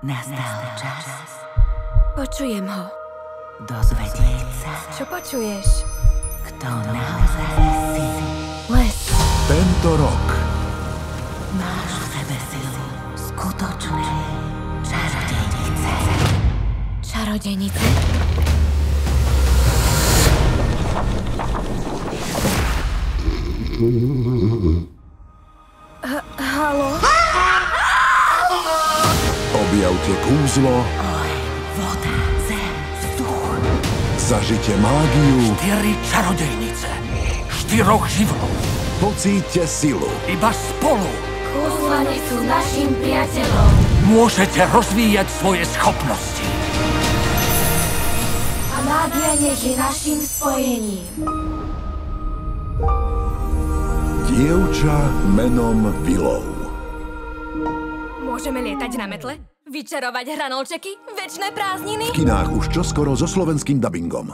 Nastal čas Počujem ho. dozvedieť sa, Čo počuješ? kto naozaj si. Les. Tento rok Máš v sebe silu skutočnej čarodejnice. Čarodejnice? Haló? objavte kúzlo, Voda, zem, vzduch. zažite mágiu, 4 čarodejnice, 4 živlov, pocíťte silu. iba spolu Kúzla sú našim priateľom. môžete rozvíjať svoje schopnosti. A mágia nech je našim spojením. Dievča menom Willow. Môžeme lietať na metle? Vyčarovať hranolčeky? Večné prázdniny? V kinách už čoskoro so slovenským dabingom.